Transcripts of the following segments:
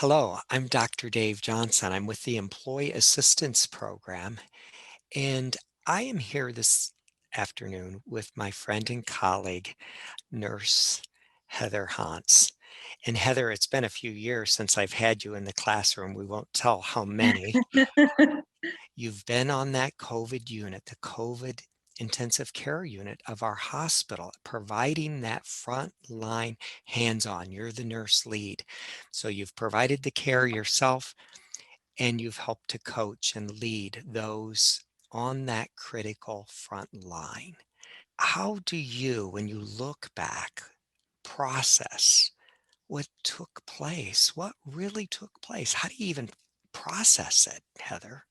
Hello, I'm Dr. Dave Johnson. I'm with the Employee Assistance Program, and I am here this afternoon with my friend and colleague, Nurse Heather Hans. And Heather, it's been a few years since I've had you in the classroom. We won't tell how many. You've been on that COVID unit, the COVID intensive care unit of our hospital, providing that front line hands on. You're the nurse lead. So you've provided the care yourself and you've helped to coach and lead those on that critical front line. How do you, when you look back, process what took place? What really took place? How do you even process it, Heather?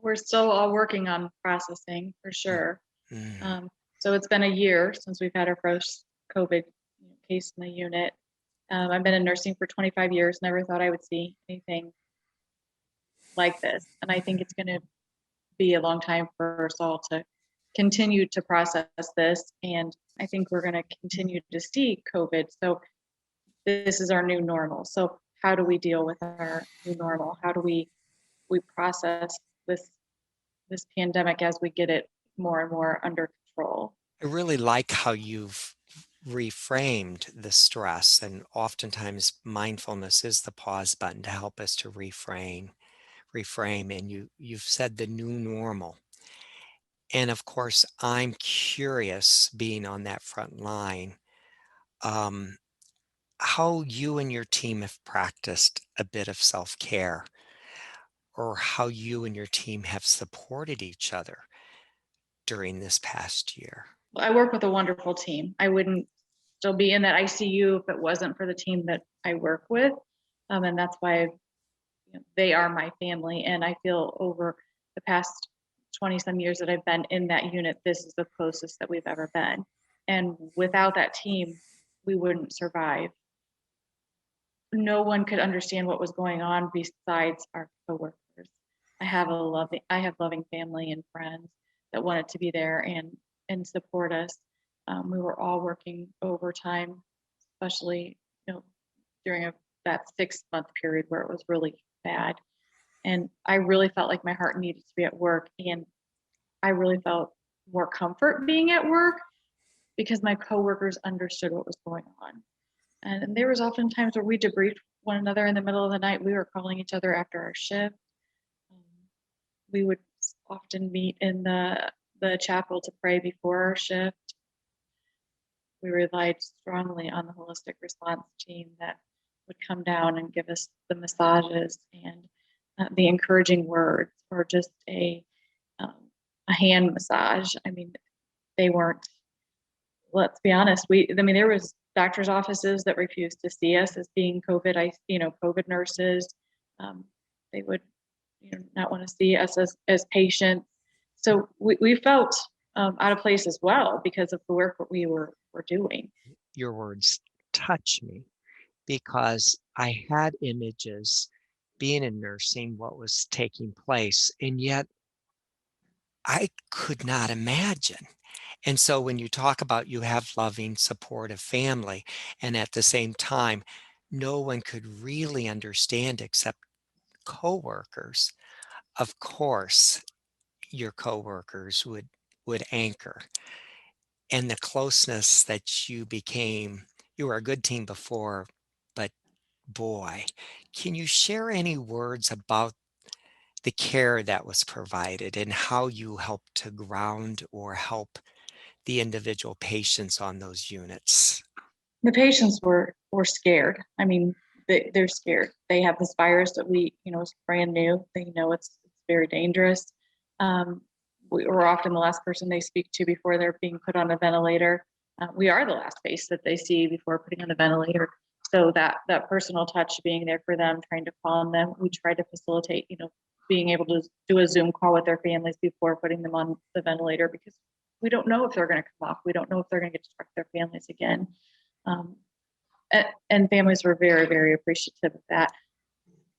We're still all working on processing for Mm, sure. mm. So it's been a year since we've had our first COVID case in the unit. I've been in nursing for 25 years, never thought I would see anything like this. And I think it's going to be a long time for us all to continue to process this. And I think we're going to continue to see COVID. So this is our new normal. So how do we deal with our new normal? How do we process this pandemic as we get it more and more under control? I really like how you've reframed the stress, and oftentimes mindfulness is the pause button to help us to reframe, and you've said the new normal. And of course, I'm curious, being on that front line, um, how you and your team have practiced a bit of self-care, or how you and your team have supported each other during this past year. I work with a wonderful team. I wouldn't still be in that ICU if it wasn't for the team that I work with. And that's why they are my family. And I feel over the past 20 some years that I've been in that unit, this is the closest that we've ever been. And without that team, we wouldn't survive. No one could understand what was going on besides our coworkers. I have loving family and friends that wanted to be there and support us. We were all working overtime, especially during that 6 month period where it was really bad. And I really felt like my heart needed to be at work, and I really felt more comfort being at work because my coworkers understood what was going on. And there was often times where we debriefed one another in the middle of the night. We were calling each other after our shift. Um, we would often meet in the chapel to pray before our shift. We relied strongly on the holistic response team that would come down and give us the massages and the encouraging words, or just a hand massage. I mean, they weren't. Let's be honest. There was doctors' offices that refused to see us as being COVID nurses. Um, they would, not want to see us as patients. So we felt out of place as well because of the work that were doing. Your words touch me because I had images being in nursing, what was taking place, and yet I could not imagine. And so when you talk about you have loving, supportive family, and at the same time, no one could really understand except coworkers. Of course, your coworkers would anchor, and the closeness that you were a good team before, but boy, can you share any words about the care that was provided and how you helped to ground or help the individual patients on those units? The patients were scared. I mean, they're scared. They have this virus that is brand new. They know it's very dangerous. Um, we're often the last person they speak to before they're being put on a ventilator. We are the last face that they see before putting on the ventilator. So that personal touch, being there for them, trying to calm them. We try to facilitate, being able to do a Zoom call with their families before putting them on the ventilator, because we don't know if they're going to come off. We don't know if they're going to get to talk to their families again. Um, and families were very, very appreciative of that.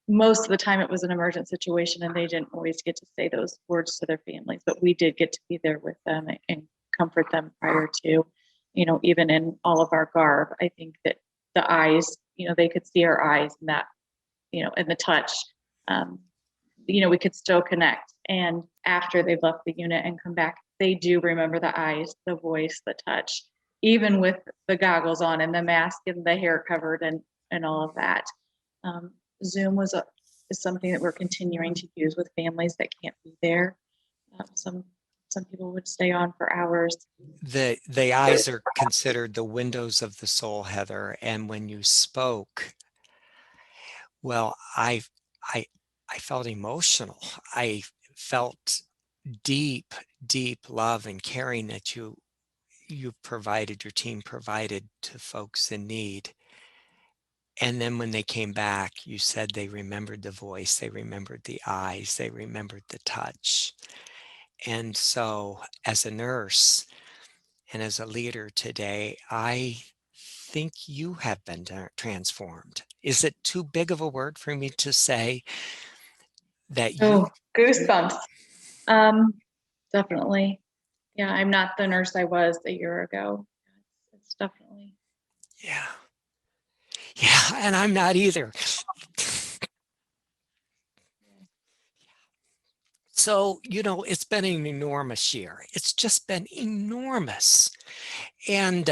Most of the time it was an emergent situation and they didn't always get to say those words to their families, but we did get to be there with them and comfort them prior to, even in all of our garb. I think that the eyes, they could see our eyes and that, and the touch, we could still connect. And after they've left the unit and come back, they do remember the eyes, the voice, the touch, even with the goggles on and the mask and the hair covered and all of that. Zoom is something that we're continuing to use with families that can't be there. Some people would stay on for hours. The eyes are considered the windows of the soul, Heather. And when you spoke, well, I felt emotional. I felt deep, deep love and caring that you provided, your team provided to folks in need. And then when they came back, you said they remembered the voice, they remembered the eyes, they remembered the touch. And so as a nurse and as a leader today, I think you have been transformed. Is it too big of a word for me to say that you? Oh, goosebumps. Definitely. Yeah, I'm not the nurse I was a year ago. It's definitely. Yeah. Yeah, and I'm not either. So, it's been an enormous year. It's just been enormous. And,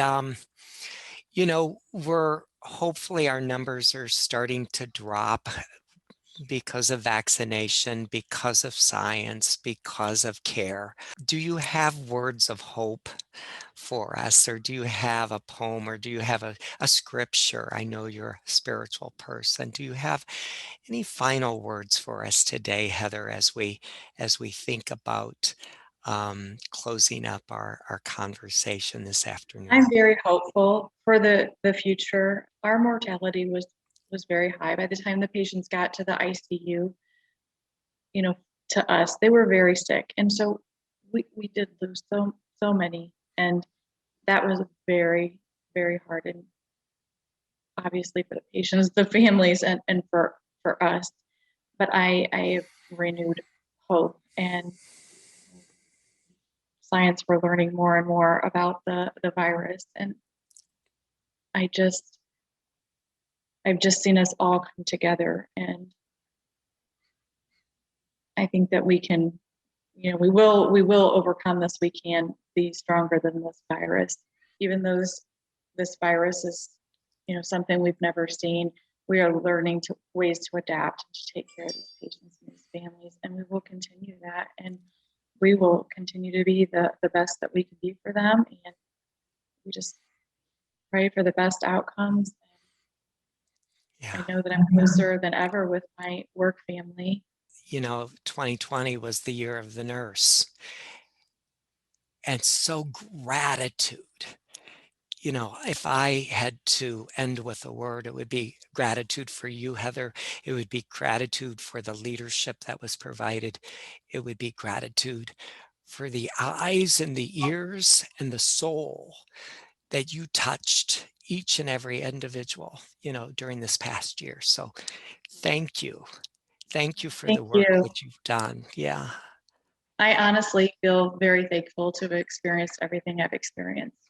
we're hopefully our numbers are starting to drop because of vaccination, because of science, because of care. Do you have words of hope for us, or do you have a poem, or do you have a scripture? I know you're a spiritual person. Do you have any final words for us today, Heather, as we think about closing up our conversation this afternoon? I'm very hopeful for the future. Our mortality was very high by the time the patients got to the ICU. To us, they were very sick, and so we did lose so many, and that was very, very hard, and obviously for the patients, the families, and for us. But I have renewed hope, and science, we're learning more and more about the virus, and I've just seen us all come together, and I think that we can, we will overcome this. We can be stronger than this virus, even though this virus is, something we've never seen. We are learning ways to adapt and to take care of these patients and these families, and we will continue that, and we will continue to be the best that we can be for them, and we just pray for the best outcomes. Yeah. I know that I'm closer than ever with my work family. 2020 was the year of the nurse. And so gratitude. If I had to end with a word, it would be gratitude for you, Heather. It would be gratitude for the leadership that was provided. It would be gratitude for the eyes and the ears and the soul that you touched each and every individual, during this past year. So thank you. Thank you for Thank the work you. that you've done. Yeah. I honestly feel very thankful to have experienced everything I've experienced.